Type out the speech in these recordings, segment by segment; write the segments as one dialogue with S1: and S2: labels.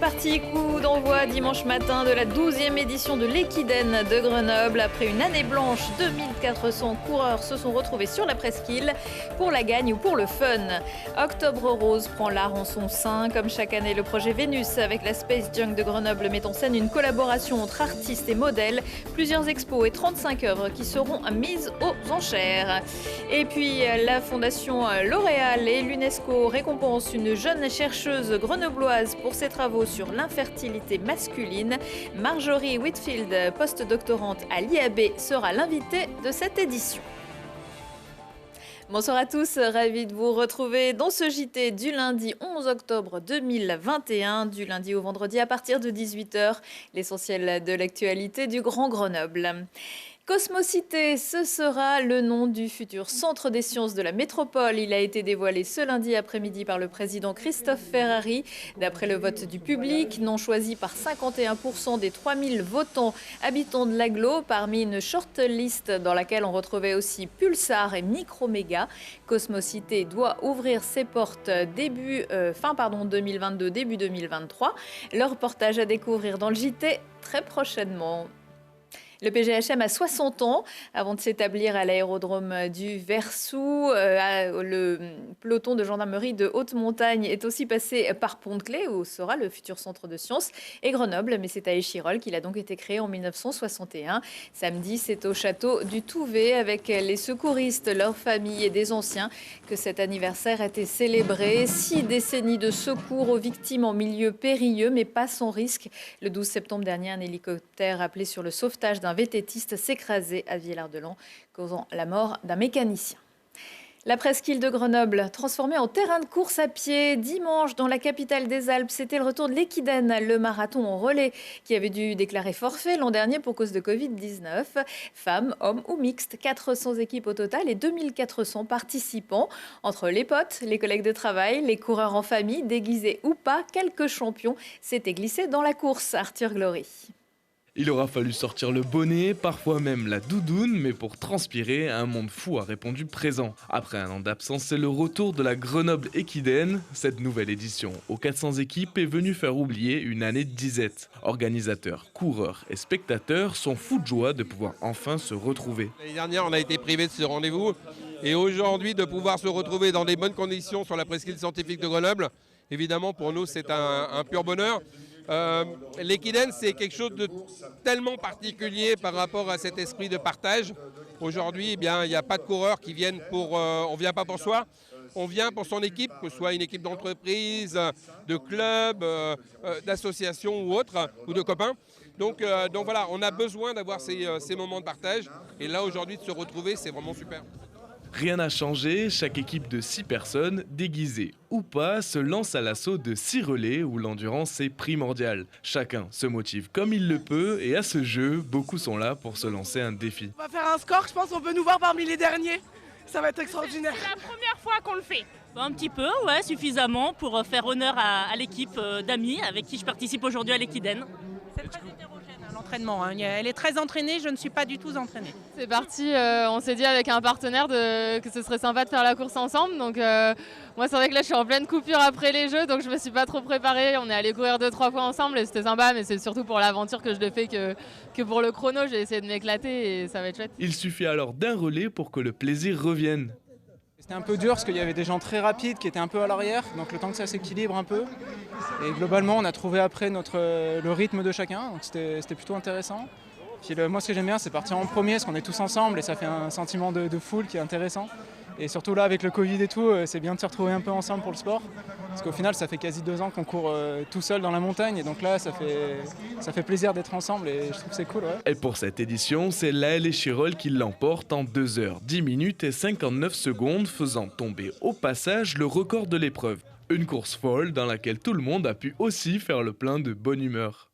S1: parti, coup d'envoi dimanche matin de la 12e édition de l'Equiden de Grenoble. Après une année blanche, 2400 coureurs se sont retrouvés sur la presqu'île pour la gagne ou pour le fun. Octobre Rose prend l'art en son sein. Comme chaque année, le projet Vénus avec la Space Junk de Grenoble met en scène une collaboration entre artistes et modèles. Plusieurs expos et 35 œuvres qui seront mises aux enchères. Et puis, la Fondation L'Oréal et l'UNESCO récompensent une jeune chercheuse grenobloise pour ses travaux sur l'infertilité masculine. Marjorie Whitfield, postdoctorante à l'IAB, sera l'invitée de cette édition. Bonsoir à tous, ravi de vous retrouver dans ce JT du lundi 11 octobre 2021, du lundi au vendredi à partir de 18h, l'essentiel de l'actualité du Grand Grenoble. Cosmocité, ce sera le nom du futur centre des sciences de la métropole. Il a été dévoilé ce lundi après-midi par le président Christophe Ferrari. D'après le vote du public, nom choisi par 51% des 3000 votants habitants de l'agglo, parmi une shortlist dans laquelle on retrouvait aussi Pulsar et Microméga. Cosmocité doit ouvrir ses portes fin 2022, début 2023. Leur reportage à découvrir dans le JT très prochainement. Le PGHM a 60 ans. Avant de s'établir à l'aérodrome du Versou, le peloton de gendarmerie de haute montagne est aussi passé par Pont-de-Claix, où sera le futur centre de sciences, et Grenoble. Mais c'est à Échirolles qu'il a donc été créé en 1961. Samedi, c'est au château du Touvet, avec les secouristes, leurs familles et des anciens, que cet anniversaire a été célébré. 6 décennies de secours aux victimes en milieu périlleux, mais pas sans risque. Le 12 septembre dernier, un hélicoptère appelé sur le sauvetage d'un vététiste s'écrasait à Villard-de-Lans, causant la mort d'un mécanicien. La presqu'île de Grenoble, transformée en terrain de course à pied. Dimanche, dans la capitale des Alpes, c'était le retour de l'Equiden, le marathon en relais, qui avait dû déclarer forfait l'an dernier pour cause de Covid-19. Femmes, hommes ou mixtes, 400 équipes au total et 2400 participants. Entre les potes, les collègues de travail, les coureurs en famille, déguisés ou pas, quelques champions s'étaient glissés dans la course. Arthur Glory.
S2: Il aura fallu sortir le bonnet, parfois même la doudoune, mais pour transpirer, un monde fou a répondu présent. Après un an d'absence, c'est le retour de la Grenoble Equiden. Cette nouvelle édition aux 400 équipes est venue faire oublier une année de disette. Organisateurs, coureurs et spectateurs sont fous de joie de pouvoir enfin se retrouver.
S3: L'année dernière, on a été privés de ce rendez-vous. Et aujourd'hui, de pouvoir se retrouver dans des bonnes conditions sur la presqu'île scientifique de Grenoble, évidemment, pour nous, c'est un pur bonheur. L'Equiden, c'est quelque chose de tellement particulier par rapport à cet esprit de partage. Aujourd'hui, eh bien, il n'y a pas de coureurs qui viennent on ne vient pas pour soi, on vient pour son équipe, que ce soit une équipe d'entreprise, de club, d'association ou autre, ou de copains. Donc voilà, on a besoin d'avoir ces moments de partage. Et là, aujourd'hui, de se retrouver, c'est vraiment super.
S2: Rien n'a changé, chaque équipe de 6 personnes, déguisées ou pas, se lance à l'assaut de 6 relais où l'endurance est primordiale. Chacun se motive comme il le peut et à ce jeu, beaucoup sont là pour se lancer un défi.
S4: On va faire un score, je pense qu'on peut nous voir parmi les derniers. Ça va être extraordinaire.
S5: C'est la première fois qu'on le fait. Un petit peu, ouais, suffisamment pour faire honneur à l'équipe d'amis avec qui je participe aujourd'hui à l'Equiden.
S6: C'est très hétérogène l'entraînement, hein. Elle est très entraînée, je ne suis pas du tout entraînée.
S7: C'est parti, on s'est dit avec un partenaire que ce serait sympa de faire la course ensemble. Donc moi c'est vrai que là je suis en pleine coupure après les jeux, donc je me suis pas trop préparée. On est allé courir 2-3 fois ensemble et c'était sympa, mais c'est surtout pour l'aventure que je le fais que pour le chrono. J'ai essayé de m'éclater et ça va être chouette.
S2: Il suffit alors d'un relais pour que le plaisir revienne.
S8: C'était un peu dur parce qu'il y avait des gens très rapides qui étaient un peu à l'arrière, donc le temps que ça s'équilibre un peu. Et globalement, on a trouvé après le rythme de chacun, donc c'était plutôt intéressant. Puis moi, ce que j'aime bien, c'est partir en premier parce qu'on est tous ensemble et ça fait un sentiment de foule qui est intéressant. Et surtout là, avec le Covid et tout, c'est bien de se retrouver un peu ensemble pour le sport. Parce qu'au final, ça fait quasi 2 ans qu'on court tout seul dans la montagne. Et donc là, ça fait plaisir d'être ensemble et je trouve que c'est cool. Ouais.
S2: Et pour cette édition, c'est l'AL Échirolles qui l'emporte en 2 heures, 10 minutes et 59 secondes, faisant tomber au passage le record de l'épreuve. Une course folle dans laquelle tout le monde a pu aussi faire le plein de bonne humeur.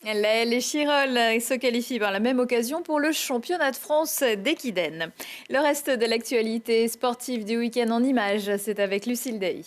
S1: L'AL Échirolles se qualifie par la même occasion pour le championnat de France d'Equiden. Le reste de l'actualité sportive du week-end en images, c'est avec Lucille Day.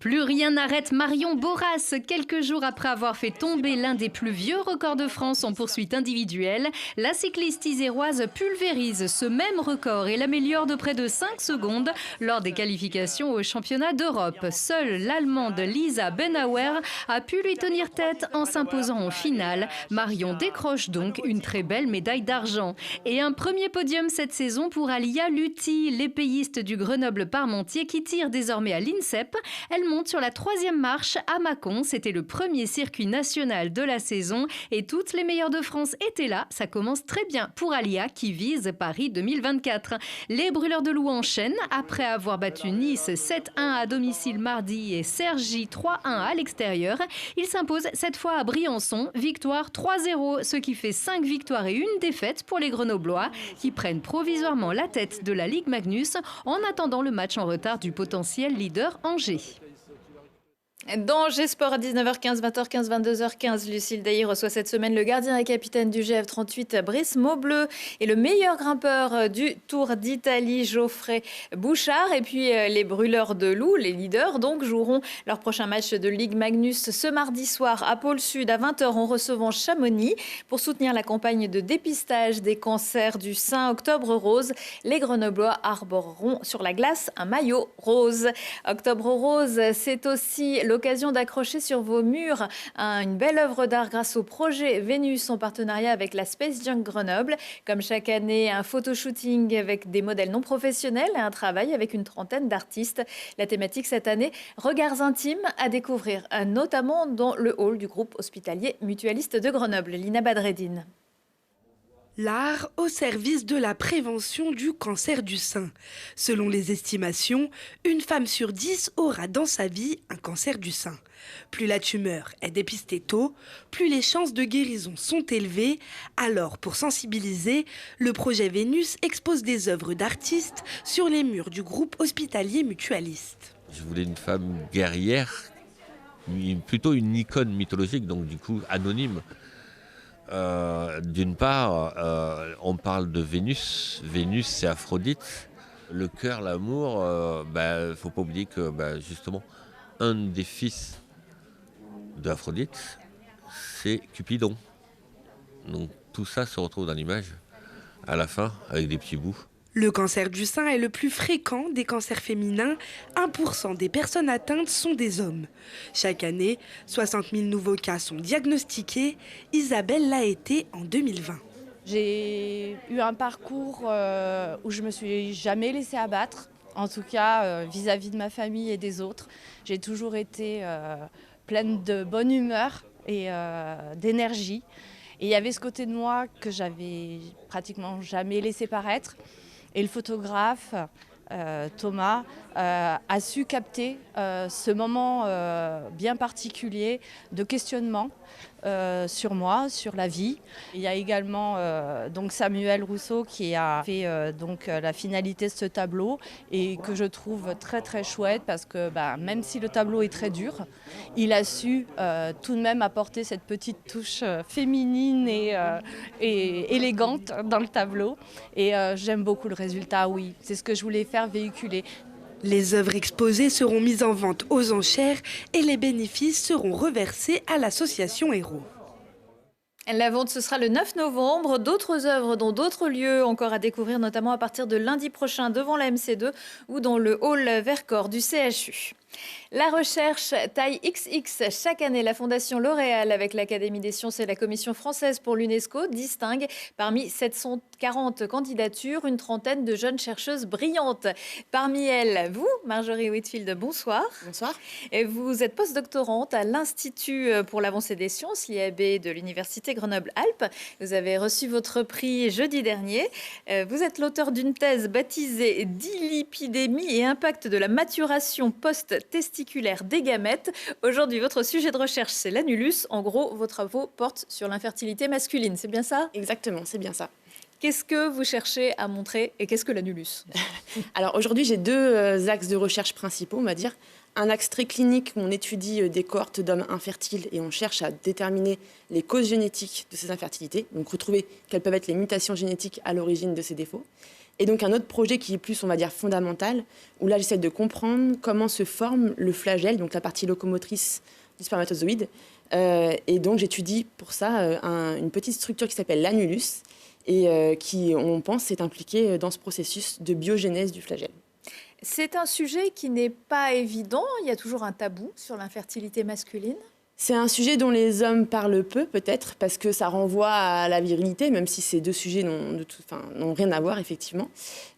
S9: Plus rien n'arrête Marion Boras. Quelques jours après avoir fait tomber l'un des plus vieux records de France en poursuite individuelle, la cycliste iséroise pulvérise ce même record et l'améliore de près de 5 secondes lors des qualifications au championnat d'Europe. Seule l'Allemande Lisa Benauer a pu lui tenir tête en s'imposant en finale. Marion décroche donc une très belle médaille d'argent. Et un premier podium cette saison pour Alia Luthi, l'épéiste du Grenoble-Parmentier qui tire désormais à l'INSEP. Elle monte sur la 3e marche à Mâcon. C'était le premier circuit national de la saison et toutes les meilleures de France étaient là. Ça commence très bien pour Alia qui vise Paris 2024. Les brûleurs de loup enchaînent après avoir battu Nice 7-1 à domicile mardi et Cergy 3-1 à l'extérieur. Ils s'imposent cette fois à Briançon, victoire 3-0, ce qui fait 5 victoires et 1 défaite pour les Grenoblois qui prennent provisoirement la tête de la Ligue Magnus en attendant le match en retard du potentiel leader Angers.
S1: Dans G-Sport à 19h15, 20h15, 22h15, Lucille Dailly reçoit cette semaine le gardien et capitaine du GF38, Brice Maubleu, et le meilleur grimpeur du Tour d'Italie, Geoffrey Bouchard. Et puis les brûleurs de loup, les leaders, donc, joueront leur prochain match de Ligue Magnus ce mardi soir à Pôle Sud à 20h en recevant Chamonix. Pour soutenir la campagne de dépistage des cancers du sein Octobre Rose, les Grenoblois arboreront sur la glace un maillot rose. Octobre Rose, c'est aussi l'occasion d'accrocher sur vos murs une belle œuvre d'art grâce au projet Vénus en partenariat avec la Space Junk Grenoble. Comme chaque année, un photoshooting avec des modèles non professionnels et un travail avec une trentaine d'artistes. La thématique cette année, regards intimes à découvrir, notamment dans le hall du groupe hospitalier mutualiste de Grenoble. Lina Badreddine.
S10: L'art au service de la prévention du cancer du sein. Selon les estimations, une femme sur 10 aura dans sa vie un cancer du sein. Plus la tumeur est dépistée tôt, plus les chances de guérison sont élevées. Alors, pour sensibiliser, le projet Vénus expose des œuvres d'artistes sur les murs du groupe hospitalier mutualiste.
S11: Je voulais une femme guerrière, plutôt une icône mythologique, donc du coup anonyme. D'une part, on parle de Vénus. Vénus, c'est Aphrodite. Le cœur, l'amour, faut pas oublier que justement, un des fils d'Aphrodite, c'est Cupidon. Donc tout ça se retrouve dans l'image, à la fin, avec des petits bouts.
S10: Le cancer du sein est le plus fréquent des cancers féminins. 1% des personnes atteintes sont des hommes. Chaque année, 60 000 nouveaux cas sont diagnostiqués. Isabelle l'a été en 2020.
S12: J'ai eu un parcours où je ne me suis jamais laissée abattre, en tout cas vis-à-vis de ma famille et des autres. J'ai toujours été pleine de bonne humeur et d'énergie. Et il y avait ce côté de moi que j'avais pratiquement jamais laissé paraître. Et le photographe, Thomas, a su capter ce moment bien particulier de questionnement sur moi, sur la vie. Il y a également donc Samuel Rousseau qui a fait la finalité de ce tableau et que je trouve très très chouette parce que même si le tableau est très dur, il a su tout de même apporter cette petite touche féminine et élégante dans le tableau. Et j'aime beaucoup le résultat, oui. C'est ce que je voulais faire véhiculer.
S10: Les œuvres exposées seront mises en vente aux enchères et les bénéfices seront reversés à l'association Héros.
S1: La vente, ce sera le 9 novembre. D'autres œuvres dans d'autres lieux encore à découvrir, notamment à partir de lundi prochain devant la MC2 ou dans le hall Vercors du CHU. La recherche taille XX. Chaque année, la Fondation L'Oréal, avec l'Académie des sciences et la Commission française pour l'UNESCO, distingue parmi 740 candidatures une trentaine de jeunes chercheuses brillantes. Parmi elles, vous, Marjorie Whitfield, bonsoir.
S13: Bonsoir.
S1: Et vous êtes postdoctorante à l'Institut pour l'avancée des sciences, l'IAB de l'Université Grenoble-Alpes. Vous avez reçu votre prix jeudi dernier. Vous êtes l'auteur d'une thèse baptisée « Dilipidémie et impact de la maturation post-testiculaire des gamètes ». Aujourd'hui, votre sujet de recherche, c'est l'annulus. En gros, vos travaux portent sur l'infertilité masculine. C'est bien ça ?
S13: Exactement, c'est bien ça.
S1: Qu'est-ce que vous cherchez à montrer et qu'est-ce que l'annulus ?
S13: Alors aujourd'hui, j'ai deux axes de recherche principaux, on va dire. Un axe très clinique où on étudie des cohortes d'hommes infertiles et on cherche à déterminer les causes génétiques de ces infertilités, donc retrouver quelles peuvent être les mutations génétiques à l'origine de ces défauts. Et donc un autre projet qui est plus, on va dire, fondamental, où là j'essaie de comprendre comment se forme le flagelle, donc la partie locomotrice du spermatozoïde. Et donc j'étudie pour ça une petite structure qui s'appelle l'annulus et qui, on pense, est impliquée dans ce processus de biogénèse du flagelle.
S1: C'est un sujet qui n'est pas évident, il y a toujours un tabou sur l'infertilité masculine.
S13: C'est un sujet dont les hommes parlent peu, peut-être, parce que ça renvoie à la virilité, même si ces deux sujets n'ont rien à voir, effectivement.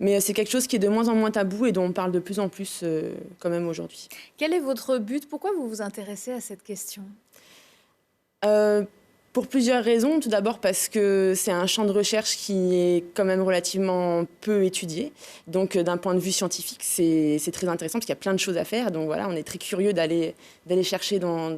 S13: Mais c'est quelque chose qui est de moins en moins tabou et dont on parle de plus en plus quand même aujourd'hui.
S1: Quel est votre but? Pourquoi vous vous intéressez à cette question?
S13: Pour plusieurs raisons. Tout d'abord parce que c'est un champ de recherche qui est quand même relativement peu étudié. Donc d'un point de vue scientifique, c'est très intéressant parce qu'il y a plein de choses à faire. Donc voilà, on est très curieux d'aller chercher dans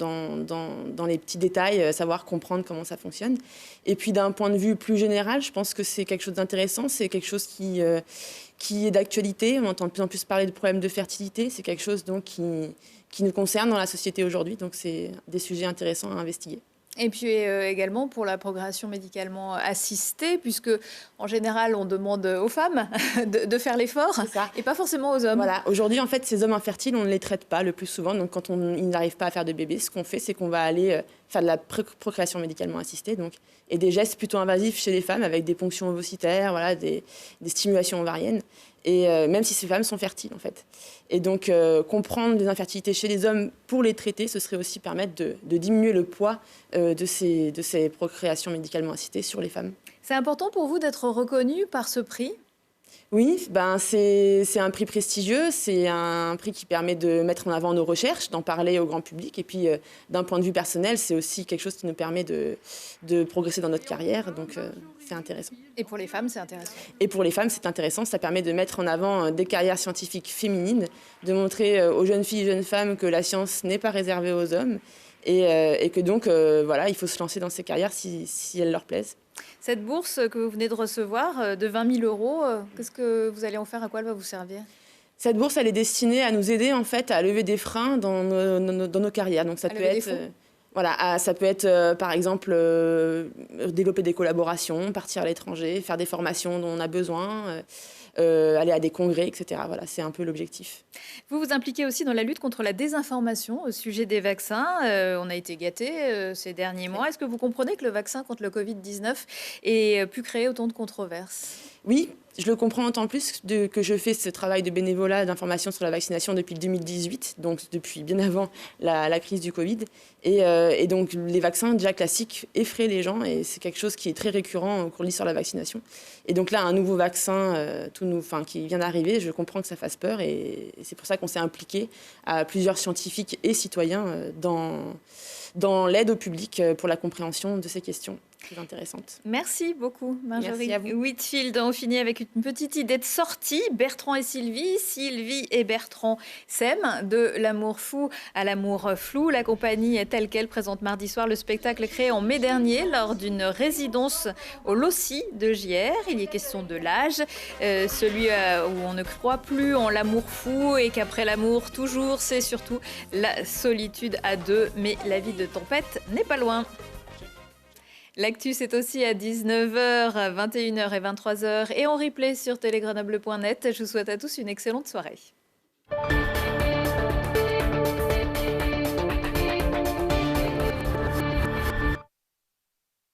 S13: les petits détails, savoir comprendre comment ça fonctionne. Et puis d'un point de vue plus général, je pense que c'est quelque chose d'intéressant. C'est quelque chose qui est d'actualité. On entend de plus en plus parler de problèmes de fertilité. C'est quelque chose donc qui nous concerne dans la société aujourd'hui. Donc c'est des sujets intéressants à investiguer.
S1: Et puis également pour la procréation médicalement assistée, puisque en général on demande aux femmes de faire l'effort et pas forcément aux hommes.
S13: Voilà, aujourd'hui en fait ces hommes infertiles on ne les traite pas le plus souvent, donc quand ils n'arrivent pas à faire de bébé, ce qu'on fait c'est qu'on va aller faire de la procréation médicalement assistée donc, et des gestes plutôt invasifs chez les femmes avec des ponctions ovocytaires, voilà, des stimulations ovariennes. Et même si ces femmes sont fertiles en fait. Et donc comprendre les infertilités chez les hommes pour les traiter, ce serait aussi permettre de diminuer le poids de ces procréations médicalement assistées sur les femmes.
S1: C'est important pour vous d'être reconnu par ce prix?
S13: Oui, c'est un prix prestigieux, c'est un prix qui permet de mettre en avant nos recherches, d'en parler au grand public. Et puis, d'un point de vue personnel, c'est aussi quelque chose qui nous permet de progresser dans notre carrière. Donc, c'est intéressant.
S1: Et pour les femmes, c'est intéressant? Et
S13: pour les femmes, c'est intéressant. Ça permet de mettre en avant des carrières scientifiques féminines, de montrer aux jeunes filles et jeunes femmes que la science n'est pas réservée aux hommes. Et que donc, voilà, il faut se lancer dans ces carrières si elles leur plaisent.
S1: Cette bourse que vous venez de recevoir de 20 000 €, qu'est-ce que vous allez en faire? À quoi elle va vous servir?
S13: Cette bourse, elle est destinée à nous aider en fait à lever des freins dans nos carrières. Donc ça peut être, voilà, ça peut être par exemple développer des collaborations, partir à l'étranger, faire des formations dont on a besoin. Aller à des congrès, etc. Voilà, c'est un peu l'objectif.
S1: Vous vous impliquez aussi dans la lutte contre la désinformation au sujet des vaccins. On a été gâtés ces derniers mois. Est-ce que vous comprenez que le vaccin contre le Covid-19 ait pu créer autant de controverses?
S13: Oui, je le comprends d'autant plus que je fais ce travail de bénévolat d'information sur la vaccination depuis 2018, donc depuis bien avant la crise du Covid. Et donc les vaccins déjà classiques effraient les gens et c'est quelque chose qui est très récurrent au cours de l'histoire de la vaccination. Et donc là, un nouveau vaccin qui vient d'arriver, je comprends que ça fasse peur et c'est pour ça qu'on s'est impliqué à plusieurs scientifiques et citoyens dans l'aide au public pour la compréhension de ces questions. Très intéressante.
S1: Merci beaucoup, Marjorie Whitfield. On finit avec une petite idée de sortie. Bertrand et Sylvie, Sylvie et Bertrand s'aiment. De l'amour fou à l'amour flou. La compagnie Telle Quelle présente mardi soir le spectacle créé en mai dernier lors d'une résidence au Lossy de JR. Il y est question de l'âge, celui où on ne croit plus en l'amour fou et qu'après l'amour, toujours, c'est surtout la solitude à deux. Mais la vie de tempête n'est pas loin. L'actu, c'est aussi à 19h, 21h et 23h et en replay sur télégrenoble.net. Je vous souhaite à tous une excellente soirée.